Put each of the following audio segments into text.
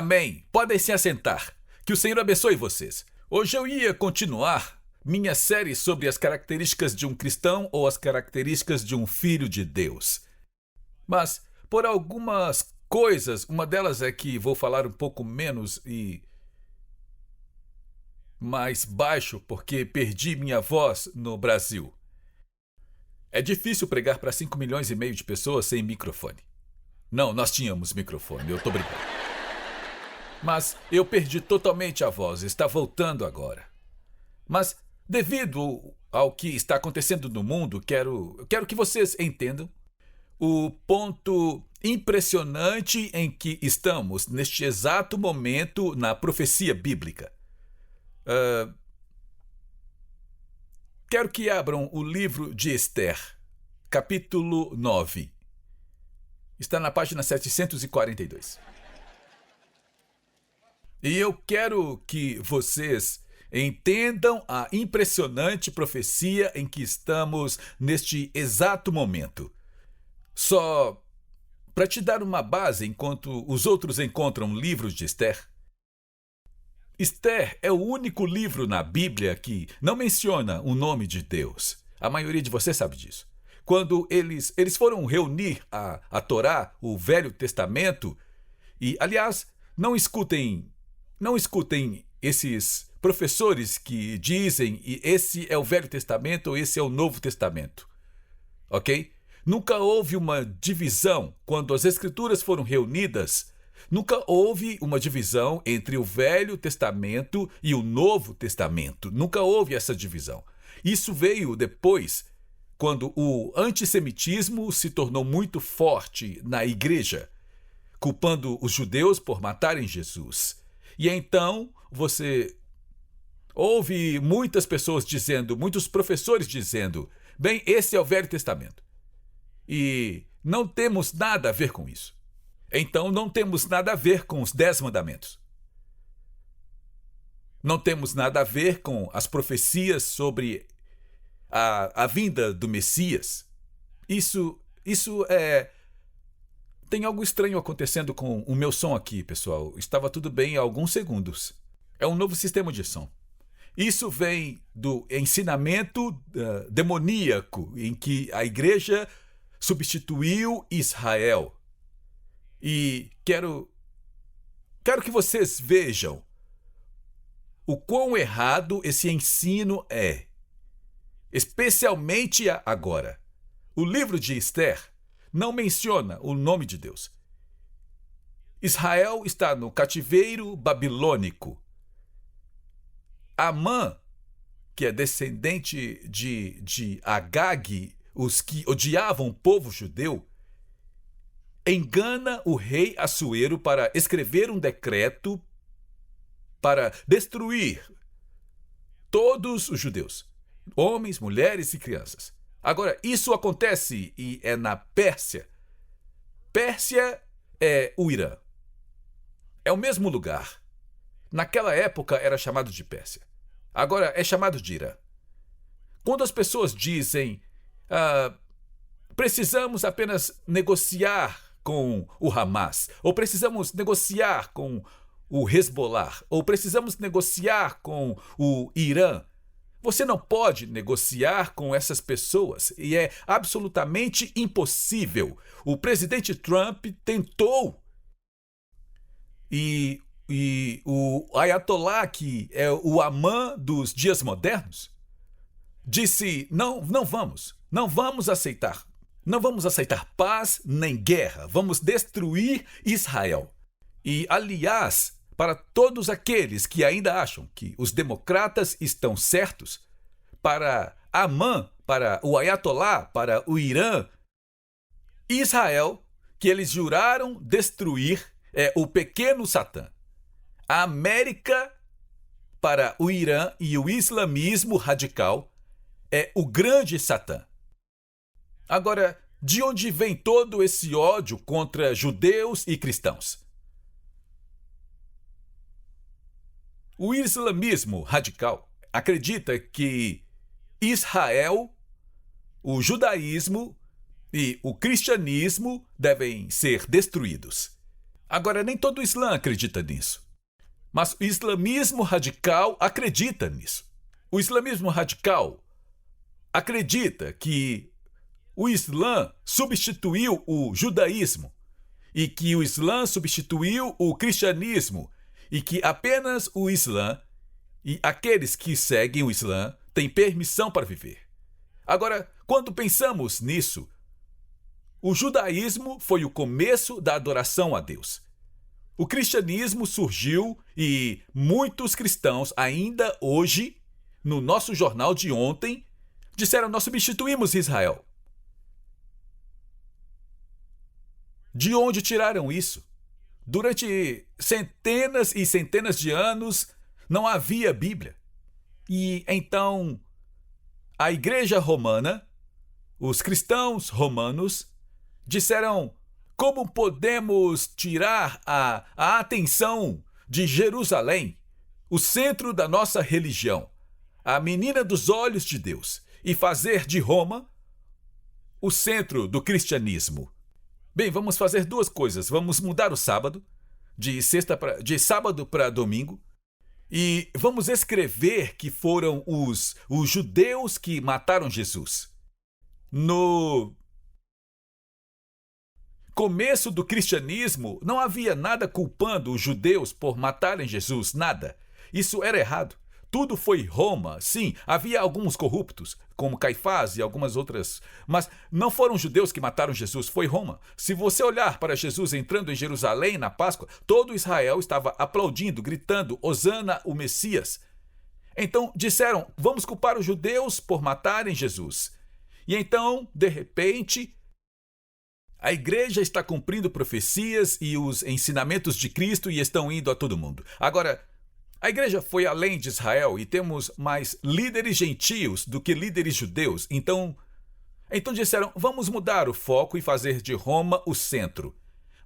Amém. Podem se assentar. Que o Senhor abençoe vocês. Hoje eu ia continuar minha série sobre as características de um cristão ou as características de um filho de Deus. Mas, por algumas coisas, uma delas é que vou falar um pouco menos e mais baixo porque perdi minha voz no Brasil. É difícil pregar para 5,5 milhões de pessoas sem microfone. Não, nós tínhamos microfone, eu tô brincando. Mas eu perdi totalmente a voz, está voltando agora. Mas, devido ao que está acontecendo no mundo, quero que vocês entendam o ponto impressionante em que estamos neste exato momento na profecia bíblica. Quero que abram o livro de Esther, capítulo 9. Está na página 742. E eu quero que vocês entendam a impressionante profecia em que estamos neste exato momento. Só para te dar uma base enquanto os outros encontram livros de Esther. Esther é o único livro na Bíblia que não menciona o nome de Deus. A maioria de vocês sabe disso. Quando eles foram reunir a Torá, o Velho Testamento, e, aliás, não escutem esses professores que dizem e esse é o Velho Testamento ou esse é o Novo Testamento. Ok? Nunca houve uma divisão quando as Escrituras foram reunidas. Nunca houve uma divisão entre o Velho Testamento e o Novo Testamento. Nunca houve essa divisão. Isso veio depois, quando o antissemitismo se tornou muito forte na igreja, culpando os judeus por matarem Jesus. E então você ouve muitas pessoas dizendo, muitos professores dizendo, bem, esse é o Velho Testamento. E não temos nada a ver com isso. Então não temos nada a ver com os 10 mandamentos. Não temos nada a ver com as profecias sobre a vinda do Messias. Isso é... Tem algo estranho acontecendo com o meu som aqui, pessoal. Estava tudo bem há alguns segundos. É um novo sistema de som. Isso vem do ensinamento demoníaco em que a igreja substituiu Israel. E quero que vocês vejam o quão errado esse ensino é. Especialmente agora. O livro de Esther não menciona o nome de Deus. Israel está no cativeiro babilônico. Amã, que é descendente de Agag, os que odiavam o povo judeu, engana o rei Assuero para escrever um decreto para destruir todos os judeus, homens, mulheres e crianças. Agora, isso acontece e é na Pérsia. Pérsia é o Irã. É o mesmo lugar. Naquela época era chamado de Pérsia. Agora é chamado de Irã. Quando as pessoas dizem precisamos apenas negociar com o Hamas, ou precisamos negociar com o Hezbollah, ou precisamos negociar com o Irã, você não pode negociar com essas pessoas e é absolutamente impossível. O presidente Trump tentou e o Ayatollah, que é o Amã dos dias modernos, disse, não vamos aceitar. Não vamos aceitar paz nem guerra. Vamos destruir Israel. E, aliás, para todos aqueles que ainda acham que os democratas estão certos, para Amã, para o Ayatollah, para o Irã, Israel, que eles juraram destruir, é o pequeno Satã. A América, para o Irã e o islamismo radical, é o grande Satã. Agora, de onde vem todo esse ódio contra judeus e cristãos? O islamismo radical acredita que Israel, o judaísmo e o cristianismo devem ser destruídos. Agora, nem todo o Islã acredita nisso. Mas o islamismo radical acredita nisso. O islamismo radical acredita que o Islã substituiu o judaísmo e que o Islã substituiu o cristianismo e que apenas o Islã e aqueles que seguem o Islã têm permissão para viver. Agora, quando pensamos nisso, o judaísmo foi o começo da adoração a Deus. O cristianismo surgiu e muitos cristãos ainda hoje, no nosso jornal de ontem, disseram: nós substituímos Israel. De onde tiraram isso? Durante centenas e centenas de anos não havia Bíblia. E então a Igreja Romana, os cristãos romanos, disseram: como podemos tirar a atenção de Jerusalém, o centro da nossa religião, a menina dos olhos de Deus, e fazer de Roma o centro do cristianismo? Bem, vamos fazer duas coisas. Vamos mudar o sábado, de sábado para domingo, e vamos escrever que foram os judeus que mataram Jesus. No começo do cristianismo, não havia nada culpando os judeus por matarem Jesus, nada. Isso era errado. Tudo foi Roma. Sim, havia alguns corruptos, como Caifás e algumas outras, mas não foram os judeus que mataram Jesus, foi Roma. Se você olhar para Jesus entrando em Jerusalém na Páscoa, todo Israel estava aplaudindo, gritando: Hosana, o Messias. Então disseram: vamos culpar os judeus por matarem Jesus. E então, de repente, a igreja está cumprindo profecias e os ensinamentos de Cristo e estão indo a todo mundo. Agora, a igreja foi além de Israel e temos mais líderes gentios do que líderes judeus. Então disseram: vamos mudar o foco e fazer de Roma o centro.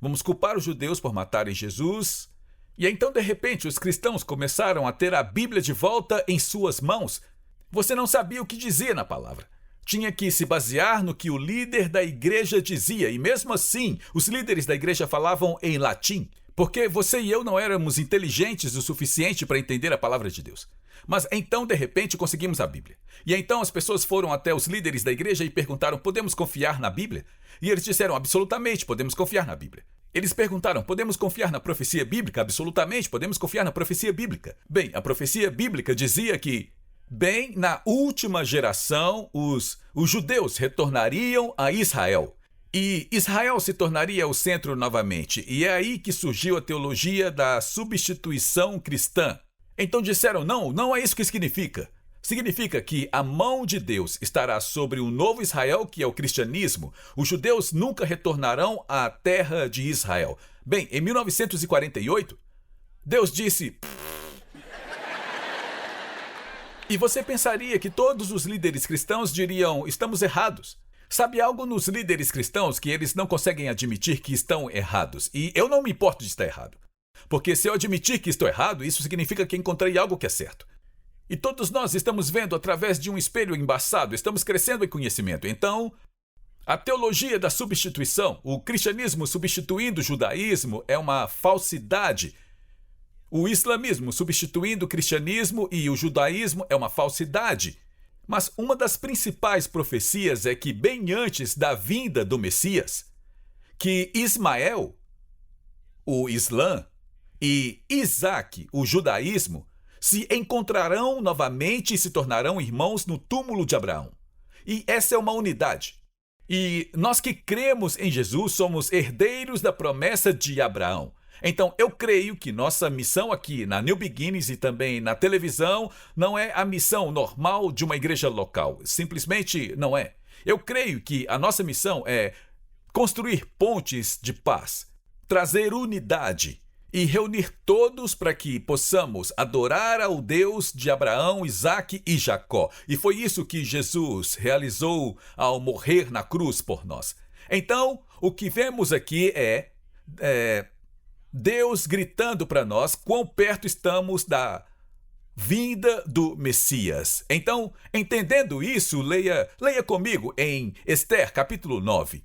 Vamos culpar os judeus por matarem Jesus. E então, de repente, os cristãos começaram a ter a Bíblia de volta em suas mãos. Você não sabia o que dizia na palavra. Tinha que se basear no que o líder da igreja dizia. E mesmo assim, os líderes da igreja falavam em latim, porque você e eu não éramos inteligentes o suficiente para entender a palavra de Deus. Mas então, de repente, conseguimos a Bíblia. E então as pessoas foram até os líderes da igreja e perguntaram: podemos confiar na Bíblia? E eles disseram: absolutamente, podemos confiar na Bíblia. Eles perguntaram: podemos confiar na profecia bíblica? Absolutamente, podemos confiar na profecia bíblica. Bem, a profecia bíblica dizia que, bem na última geração, os judeus retornariam a Israel. E Israel se tornaria o centro novamente. E é aí que surgiu a teologia da substituição cristã. Então disseram: não é isso que significa. Significa que a mão de Deus estará sobre o novo Israel, que é o cristianismo. Os judeus nunca retornarão à terra de Israel. Bem, em 1948, Deus disse... E você pensaria que todos os líderes cristãos diriam: estamos errados. Sabe algo nos líderes cristãos que eles não conseguem admitir que estão errados? E eu não me importo de estar errado. Porque se eu admitir que estou errado, isso significa que encontrei algo que é certo. E todos nós estamos vendo através de um espelho embaçado, estamos crescendo em conhecimento. Então, a teologia da substituição, o cristianismo substituindo o judaísmo, é uma falsidade. O islamismo substituindo o cristianismo e o judaísmo é uma falsidade. Mas uma das principais profecias é que, bem antes da vinda do Messias, que Ismael, o Islã, e Isaac, o judaísmo, se encontrarão novamente e se tornarão irmãos no túmulo de Abraão. E essa é uma unidade. E nós que cremos em Jesus somos herdeiros da promessa de Abraão. Então, eu creio que nossa missão aqui na New Beginnings e também na televisão não é a missão normal de uma igreja local. Simplesmente não é. Eu creio que a nossa missão é construir pontes de paz, trazer unidade e reunir todos para que possamos adorar ao Deus de Abraão, Isaque e Jacó. E foi isso que Jesus realizou ao morrer na cruz por nós. Então, o que vemos aqui é Deus gritando para nós quão perto estamos da vinda do Messias. Então, entendendo isso, leia comigo em Esther, capítulo 9,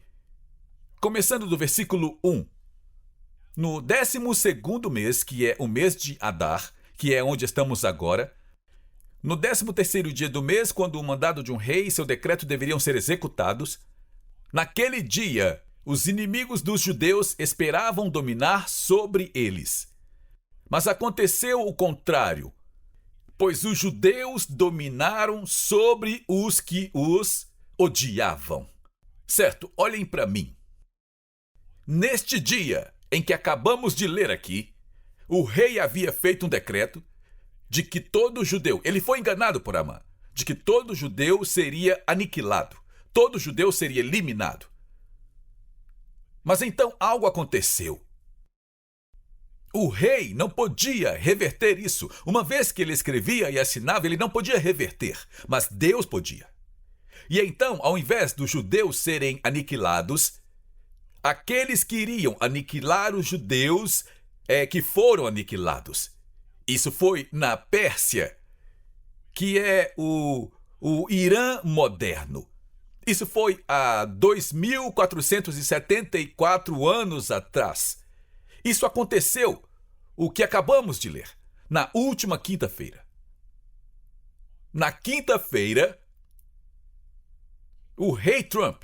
começando do versículo 1. No 12º mês, que é o mês de Adar, que é onde estamos agora, no 13º dia do mês, quando o mandado de um rei e seu decreto deveriam ser executados, naquele dia, os inimigos dos judeus esperavam dominar sobre eles. Mas aconteceu o contrário, pois os judeus dominaram sobre os que os odiavam. Certo, olhem para mim. Neste dia em que acabamos de ler aqui, o rei havia feito um decreto de que todo judeu, ele foi enganado por Amã, de que todo judeu seria aniquilado, todo judeu seria eliminado. Mas então algo aconteceu. O rei não podia reverter isso. Uma vez que ele escrevia e assinava, ele não podia reverter, mas Deus podia. E então, ao invés dos judeus serem aniquilados, aqueles que iriam aniquilar os judeus que foram aniquilados. Isso foi na Pérsia, que é o Irã moderno. Isso foi há 2.474 anos atrás. Isso aconteceu, o que acabamos de ler, na última quinta-feira. Na quinta-feira, o rei Trump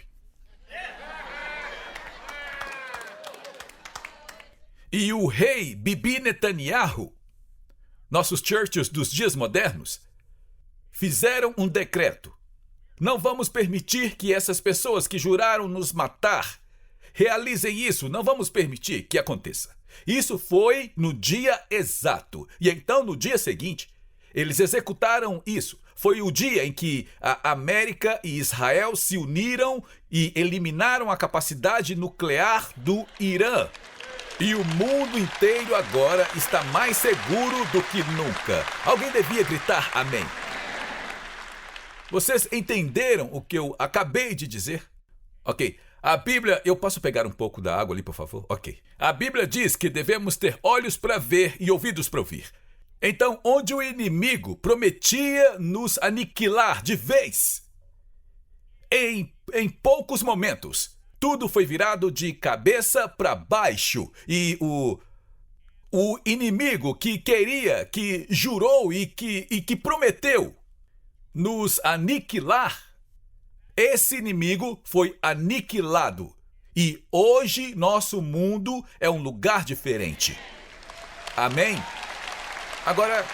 e o rei Bibi Netanyahu, nossos Churchills dos dias modernos, fizeram um decreto. Não vamos permitir que essas pessoas que juraram nos matar realizem isso. Não vamos permitir que aconteça. Isso foi no dia exato. E então, no dia seguinte, eles executaram isso. Foi o dia em que a América e Israel se uniram e eliminaram a capacidade nuclear do Irã. E o mundo inteiro agora está mais seguro do que nunca. Alguém devia gritar amém. Vocês entenderam o que eu acabei de dizer? Ok. A Bíblia... Eu posso pegar um pouco da água ali, por favor? Ok. A Bíblia diz que devemos ter olhos para ver e ouvidos para ouvir. Então, onde o inimigo prometia nos aniquilar de vez, em poucos momentos, tudo foi virado de cabeça para baixo. E o inimigo que queria, que jurou e que prometeu nos aniquilar, esse inimigo foi aniquilado. E hoje nosso mundo é um lugar diferente. Amém? Agora,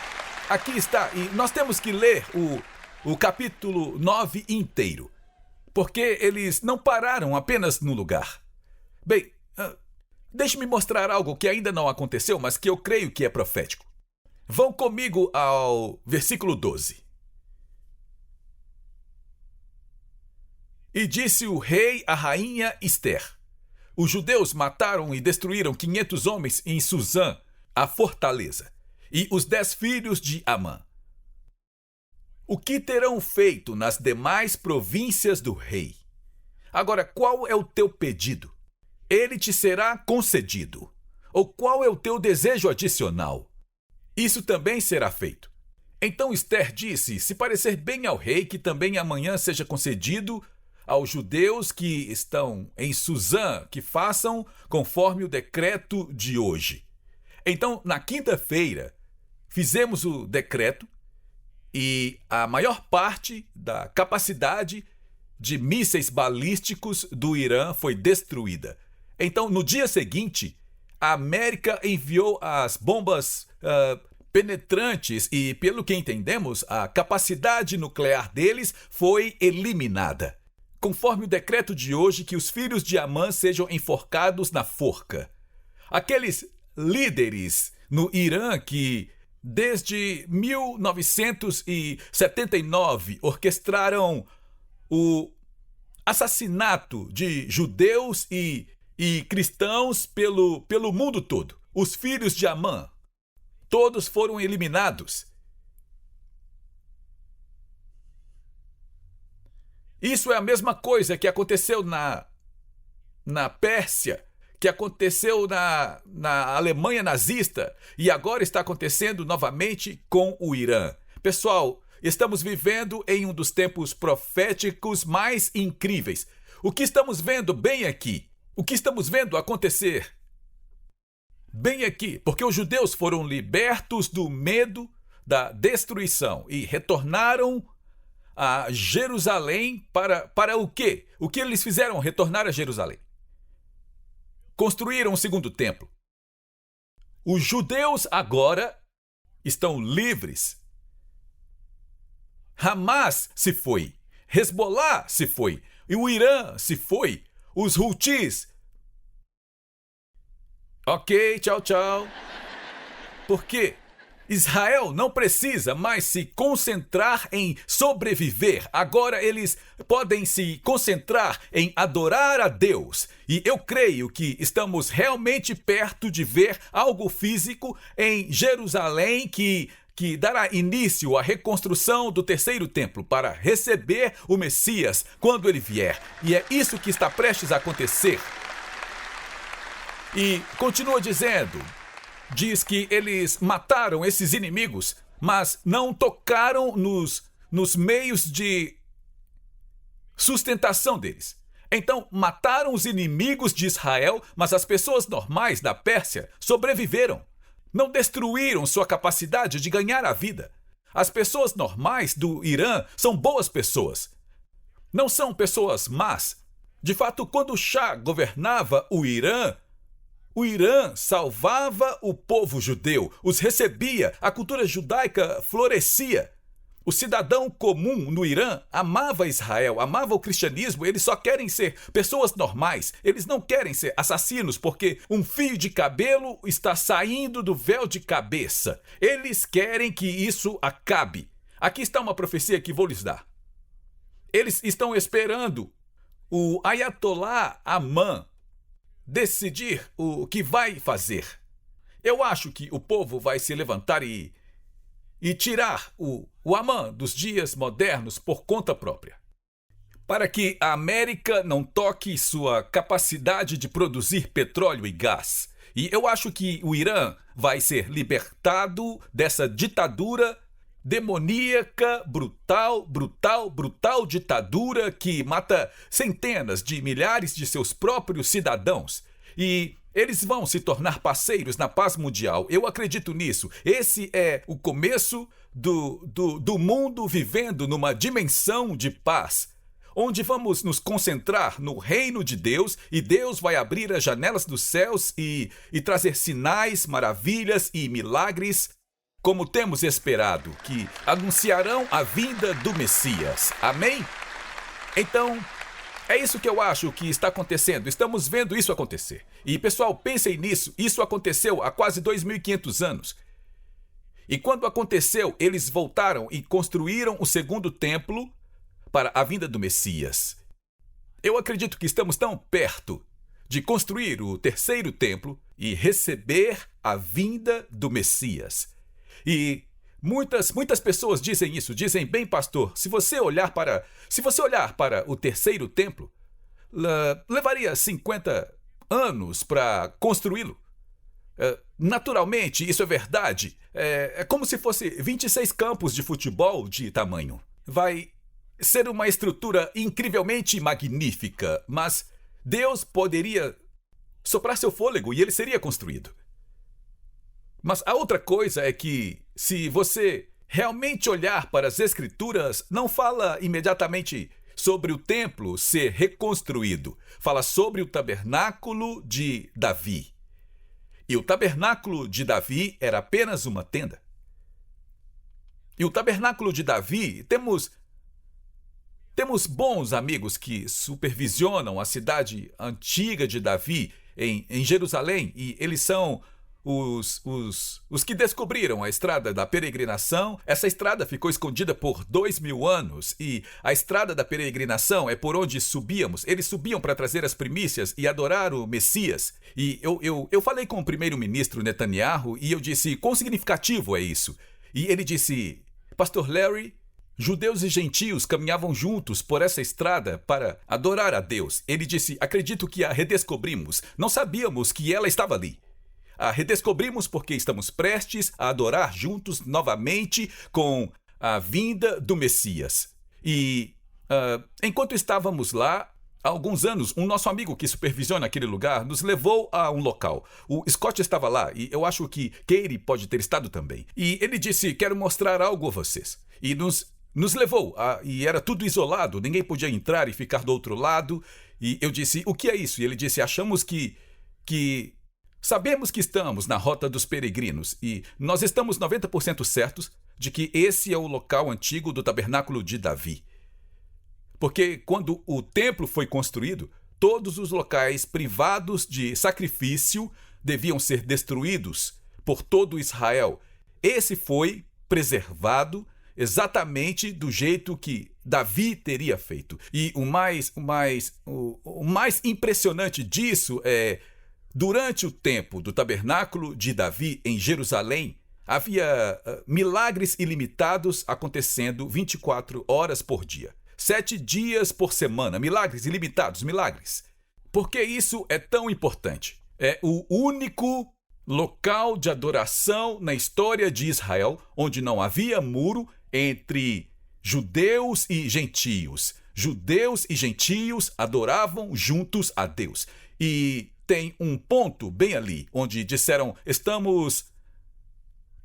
aqui está. E nós temos que ler o capítulo 9 inteiro. Porque eles não pararam apenas no lugar. Bem, deixe-me mostrar algo que ainda não aconteceu, mas que eu creio que é profético. Vão comigo ao versículo 12. E disse o rei à rainha Ester: os judeus mataram e destruíram 500 homens em Suzã, a fortaleza, e os 10 filhos de Amã. O que terão feito nas demais províncias do rei? Agora, qual é o teu pedido? Ele te será concedido. Ou qual é o teu desejo adicional? Isso também será feito. Então Ester disse: se parecer bem ao rei, que também amanhã seja concedido aos judeus que estão em Suzã, que façam conforme o decreto de hoje. Então, na quinta-feira, fizemos o decreto e a maior parte da capacidade de mísseis balísticos do Irã foi destruída. Então, no dia seguinte, a América enviou as bombas penetrantes e, pelo que entendemos, a capacidade nuclear deles foi eliminada. Conforme o decreto de hoje, que os filhos de Amã sejam enforcados na forca. Aqueles líderes no Irã que, desde 1979, orquestraram o assassinato de judeus e cristãos pelo mundo todo. Os filhos de Amã, todos foram eliminados. Isso é a mesma coisa que aconteceu na Pérsia, que aconteceu na Alemanha nazista e agora está acontecendo novamente com o Irã. Pessoal, estamos vivendo em um dos tempos proféticos mais incríveis. O que estamos vendo bem aqui? O que estamos vendo acontecer? bem aqui, porque os judeus foram libertos do medo da destruição e retornaram a Jerusalém para o quê? O que eles fizeram retornar a Jerusalém? Construíram o segundo templo. Os judeus agora estão livres. Hamas se foi, Hezbollah se foi, e o Irã se foi, os Houthis. Ok, tchau, tchau. Por quê? Israel não precisa mais se concentrar em sobreviver. Agora eles podem se concentrar em adorar a Deus. E eu creio que estamos realmente perto de ver algo físico em Jerusalém que dará início à reconstrução do terceiro templo para receber o Messias quando ele vier. E é isso que está prestes a acontecer. E continua dizendo... Diz que eles mataram esses inimigos, mas não tocaram nos meios de sustentação deles. Então, mataram os inimigos de Israel, mas as pessoas normais da Pérsia sobreviveram. Não destruíram sua capacidade de ganhar a vida. As pessoas normais do Irã são boas pessoas. Não são pessoas más. De fato, quando o Shah governava o Irã salvava o povo judeu, os recebia, a cultura judaica florescia. O cidadão comum no Irã amava Israel, amava o cristianismo, eles só querem ser pessoas normais, eles não querem ser assassinos porque um fio de cabelo está saindo do véu de cabeça. Eles querem que isso acabe. Aqui está uma profecia que vou lhes dar. Eles estão esperando o Ayatollah Amã decidir o que vai fazer. Eu acho que o povo vai se levantar e tirar o Amã dos dias modernos por conta própria. Para que a América não toque sua capacidade de produzir petróleo e gás. E eu acho que o Irã vai ser libertado dessa ditadura demoníaca, brutal ditadura que mata centenas de milhares de seus próprios cidadãos. E eles vão se tornar parceiros na paz mundial. Eu acredito nisso. Esse é o começo do mundo vivendo numa dimensão de paz, onde vamos nos concentrar no reino de Deus e Deus vai abrir as janelas dos céus e trazer sinais, maravilhas e milagres, como temos esperado, que anunciarão a vinda do Messias. Amém? Então, é isso que eu acho que está acontecendo. Estamos vendo isso acontecer. E, pessoal, pensem nisso. Isso aconteceu há quase 2.500 anos. E quando aconteceu, eles voltaram e construíram o segundo templo para a vinda do Messias. Eu acredito que estamos tão perto de construir o terceiro templo e receber a vinda do Messias. E muitas pessoas dizem isso, dizem, bem, pastor, se você olhar para o terceiro templo, levaria 50 anos para construí-lo. Naturalmente, isso é verdade. É como se fosse 26 campos de futebol de tamanho. Vai ser uma estrutura incrivelmente magnífica, mas Deus poderia soprar seu fôlego e ele seria construído. Mas a outra coisa é que, se você realmente olhar para as Escrituras, não fala imediatamente sobre o templo ser reconstruído. Fala sobre o tabernáculo de Davi. E o tabernáculo de Davi era apenas uma tenda. E o tabernáculo de Davi, temos bons amigos que supervisionam a cidade antiga de Davi em Jerusalém, e eles são os que descobriram a estrada da peregrinação. Essa estrada ficou escondida por 2.000 anos e a estrada da peregrinação é por onde subíamos. Eles subiam para trazer as primícias e adorar o Messias. E eu falei com o primeiro-ministro Netanyahu e eu disse, quão significativo é isso? E ele disse, Pastor Larry, judeus e gentios caminhavam juntos por essa estrada para adorar a Deus. Ele disse, acredito que a redescobrimos. Não sabíamos que ela estava ali. A redescobrimos porque estamos prestes a adorar juntos novamente com a vinda do Messias. E enquanto estávamos lá, Há alguns anos, um nosso amigo que supervisiona aquele lugar nos levou a um local. O Scott estava lá e eu acho que Katie pode ter estado também. E ele disse, quero mostrar algo a vocês. E nos levou, e era tudo isolado, ninguém podia entrar e ficar do outro lado. E eu disse, o que é isso? E ele disse, achamos que sabemos que estamos na rota dos peregrinos e nós estamos 90% certos de que esse é o local antigo do tabernáculo de Davi. Porque quando o templo foi construído, todos os locais privados de sacrifício deviam ser destruídos por todo Israel. Esse foi preservado exatamente do jeito que Davi teria feito. E o mais impressionante disso é, durante o tempo do tabernáculo de Davi em Jerusalém, havia milagres ilimitados acontecendo 24 horas por dia. 7 dias por semana, milagres ilimitados, milagres. Por que isso é tão importante? É o único local de adoração na história de Israel onde não havia muro entre judeus e gentios. Judeus e gentios adoravam juntos a Deus. E tem um ponto bem ali, onde disseram, estamos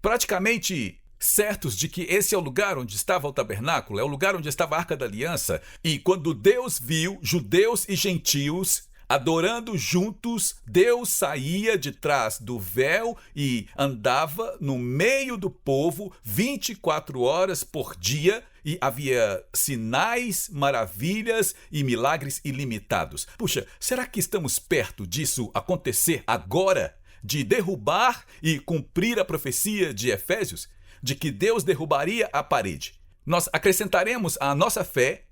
praticamente certos de que esse é o lugar onde estava o tabernáculo, é o lugar onde estava a Arca da Aliança. E quando Deus viu judeus e gentios adorando juntos, Deus saía de trás do véu e andava no meio do povo 24 horas por dia e havia sinais, maravilhas e milagres ilimitados. Puxa, será que estamos perto disso acontecer agora? De derrubar e cumprir a profecia de Efésios? De que Deus derrubaria a parede. Nós acrescentaremos à nossa fé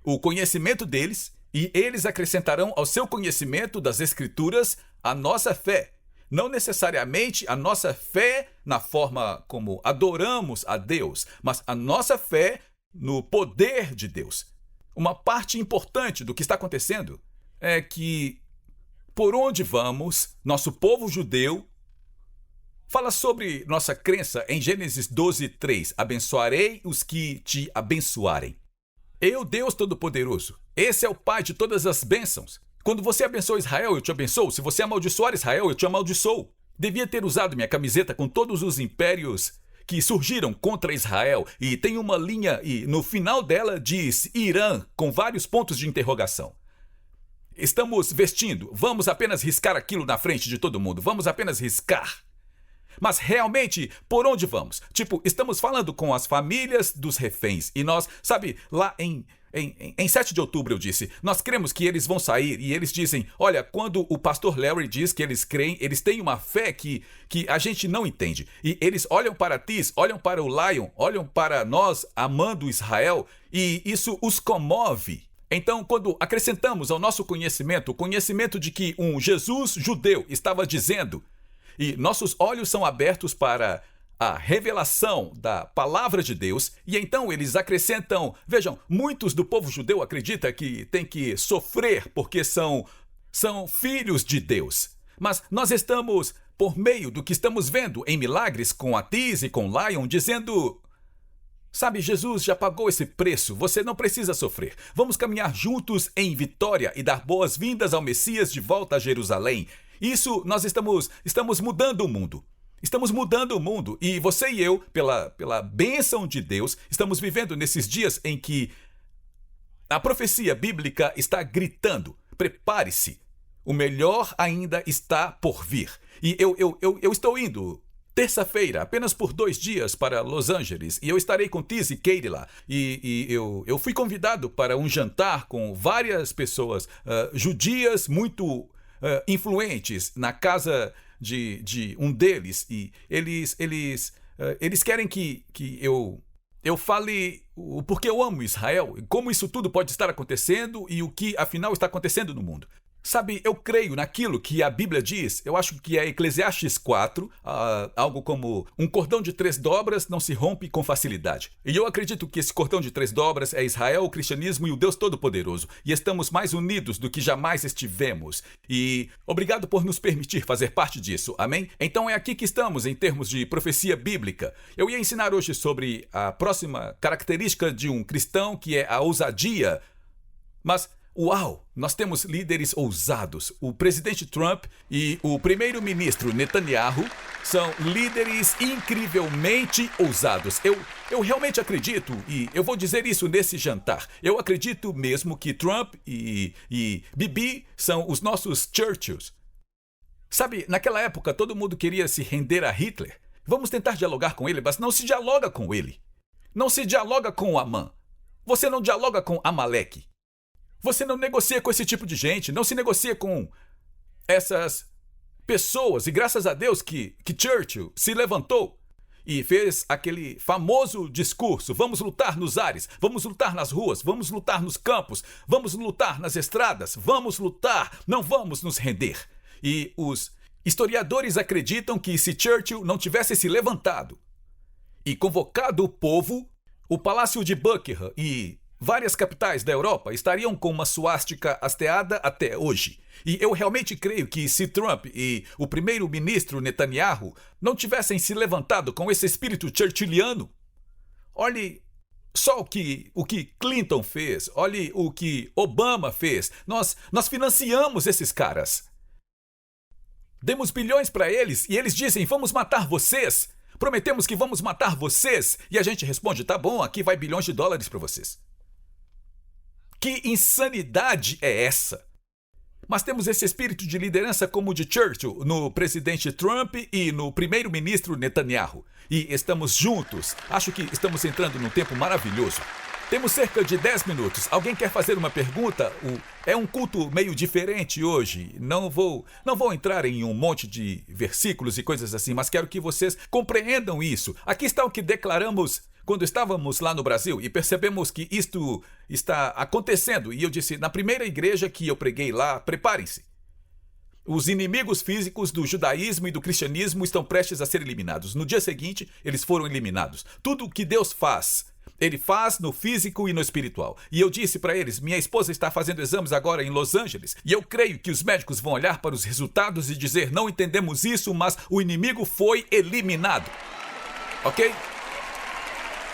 o conhecimento deles e eles acrescentarão ao seu conhecimento das Escrituras a nossa fé. Não necessariamente a nossa fé na forma como adoramos a Deus, mas a nossa fé no poder de Deus. Uma parte importante do que está acontecendo é que, por onde vamos, nosso povo judeu fala sobre nossa crença em Gênesis 12:3. Abençoarei os que te abençoarem. Eu, Deus Todo-Poderoso, esse é o Pai de todas as bênçãos. Quando você abençoa Israel, eu te abençoo. Se você amaldiçoar Israel, eu te amaldiçoo. Devia ter usado minha camiseta com todos os impérios que surgiram contra Israel e tem uma linha e no final dela diz Irã com vários pontos de interrogação. Estamos vestindo, vamos apenas riscar aquilo na frente de todo mundo, vamos apenas riscar. Mas realmente, por onde vamos? Tipo, estamos falando com as famílias dos reféns. E nós, sabe, lá em 7 de outubro eu disse, nós cremos que eles vão sair. E eles dizem, olha, quando o pastor Larry diz que eles creem, eles têm uma fé que a gente não entende. E eles olham para Tis, olham para o Lion, olham para nós amando Israel. E isso os comove. Então, quando acrescentamos ao nosso conhecimento, o conhecimento de que um Jesus judeu estava dizendo, e nossos olhos são abertos para a revelação da palavra de Deus, e então eles acrescentam, vejam, muitos do povo judeu acreditam que tem que sofrer porque são filhos de Deus. Mas nós estamos, por meio do que estamos vendo em milagres com a Tis e com Lion, dizendo, sabe, Jesus já pagou esse preço, você não precisa sofrer. Vamos caminhar juntos em vitória e dar boas-vindas ao Messias de volta a Jerusalém. Isso, nós estamos mudando o mundo. Estamos mudando o mundo. E você e eu, pela bênção de Deus, estamos vivendo nesses dias em que a profecia bíblica está gritando. Prepare-se. O melhor ainda está por vir. E eu estou indo terça-feira, apenas por 2 dias, para Los Angeles. E eu estarei com Tis e Katie lá. E eu fui convidado para um jantar com várias pessoas judias muito influentes na casa de um deles, e eles querem que eu fale o porquê eu amo Israel, como isso tudo pode estar acontecendo e o que afinal está acontecendo no mundo. Sabe, eu creio naquilo que a Bíblia diz, eu acho que é Eclesiastes 4, algo como um cordão de 3 dobras não se rompe com facilidade. E eu acredito que esse cordão de 3 dobras é Israel, o cristianismo e o Deus Todo-Poderoso. E estamos mais unidos do que jamais estivemos. E obrigado por nos permitir fazer parte disso, amém? Então é aqui que estamos em termos de profecia bíblica. Eu ia ensinar hoje sobre a próxima característica de um cristão, que é a ousadia. Mas Uau! Nós temos líderes ousados. O presidente Trump e o primeiro-ministro Netanyahu são líderes incrivelmente ousados. Eu realmente acredito, e eu vou dizer isso nesse jantar, eu acredito mesmo que Trump e Bibi são os nossos Churchills. Sabe, naquela época todo mundo queria se render a Hitler. Vamos tentar dialogar com ele, mas não se dialoga com ele. Não se dialoga com o Amã. Você não dialoga com Amaleque. Você não negocia com esse tipo de gente, não se negocia com essas pessoas. E graças a Deus que Churchill se levantou e fez aquele famoso discurso: vamos lutar nos ares, vamos lutar nas ruas, vamos lutar nos campos, vamos lutar nas estradas, vamos lutar, não vamos nos render. E os historiadores acreditam que se Churchill não tivesse se levantado e convocado o povo, o Palácio de Buckingham e várias capitais da Europa estariam com uma suástica hasteada até hoje. E eu realmente creio que se Trump e o primeiro-ministro Netanyahu não tivessem se levantado com esse espírito churchilliano, olhe só o que Clinton fez, olhe o que Obama fez. Nós financiamos esses caras. Demos bilhões para eles e eles dizem: vamos matar vocês. Prometemos que vamos matar vocês. E a gente responde: tá bom, aqui vai bilhões de dólares para vocês. Que insanidade é essa? Mas temos esse espírito de liderança como o de Churchill no presidente Trump e no primeiro-ministro Netanyahu. E estamos juntos. Acho que estamos entrando num tempo maravilhoso. Temos cerca de 10 minutos. Alguém quer fazer uma pergunta? É um culto meio diferente hoje. Não vou entrar em um monte de versículos e coisas assim, mas quero que vocês compreendam isso. Aqui está o que declaramos quando estávamos lá no Brasil e percebemos que isto está acontecendo. E eu disse: na primeira igreja que eu preguei lá, preparem-se. Os inimigos físicos do judaísmo e do cristianismo estão prestes a ser eliminados. No dia seguinte, eles foram eliminados. Tudo o que Deus faz, Ele faz no físico e no espiritual. E eu disse para eles: minha esposa está fazendo exames agora em Los Angeles. E eu creio que os médicos vão olhar para os resultados e dizer: não entendemos isso, mas o inimigo foi eliminado. Ok?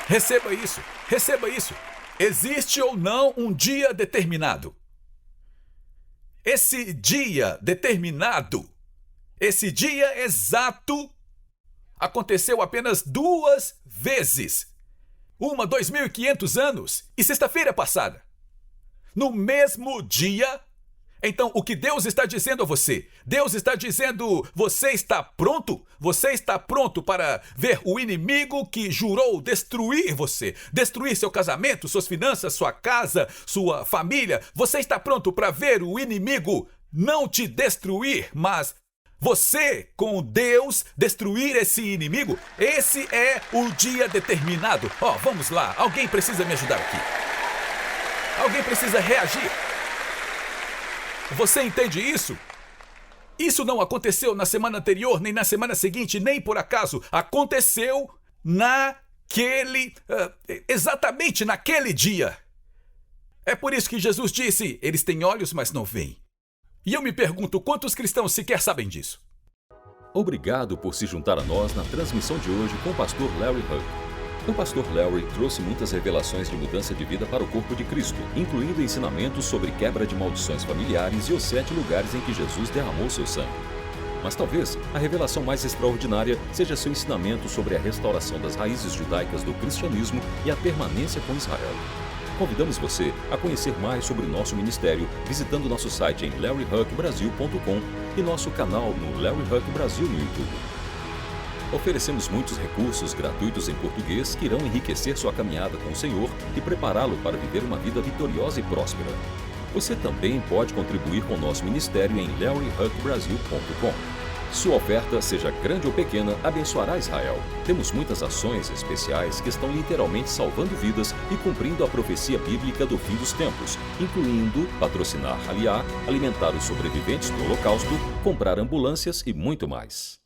Receba isso. Receba isso. Existe ou não um dia determinado? Esse dia determinado, esse dia exato, aconteceu apenas 2 vezes. Uma 2.500 anos e sexta-feira passada. No mesmo dia. Então, o que Deus está dizendo a você? Deus está dizendo: você está pronto? Você está pronto para ver o inimigo que jurou destruir você? Destruir seu casamento, suas finanças, sua casa, sua família? Você está pronto para ver o inimigo não te destruir, mas você, com Deus, destruir esse inimigo? Esse é o dia determinado. Vamos lá. Alguém precisa me ajudar aqui. Alguém precisa reagir. Você entende isso? Isso não aconteceu na semana anterior, nem na semana seguinte, nem por acaso. Aconteceu exatamente naquele dia. É por isso que Jesus disse: eles têm olhos, mas não veem. E eu me pergunto, quantos cristãos sequer sabem disso? Obrigado por se juntar a nós na transmissão de hoje com o pastor Larry Huck. O pastor Larry trouxe muitas revelações de mudança de vida para o corpo de Cristo, incluindo ensinamentos sobre quebra de maldições familiares e os 7 lugares em que Jesus derramou seu sangue. Mas talvez a revelação mais extraordinária seja seu ensinamento sobre a restauração das raízes judaicas do cristianismo e a permanência com Israel. Convidamos você a conhecer mais sobre o nosso ministério visitando nosso site em larryhuckbrasil.com e nosso canal no Larry Huck Brasil no YouTube. Oferecemos muitos recursos gratuitos em português que irão enriquecer sua caminhada com o Senhor e prepará-lo para viver uma vida vitoriosa e próspera. Você também pode contribuir com o nosso ministério em larryhuckbrasil.com. Sua oferta, seja grande ou pequena, abençoará Israel. Temos muitas ações especiais que estão literalmente salvando vidas e cumprindo a profecia bíblica do fim dos tempos, incluindo patrocinar Aliá, alimentar os sobreviventes do Holocausto, comprar ambulâncias e muito mais.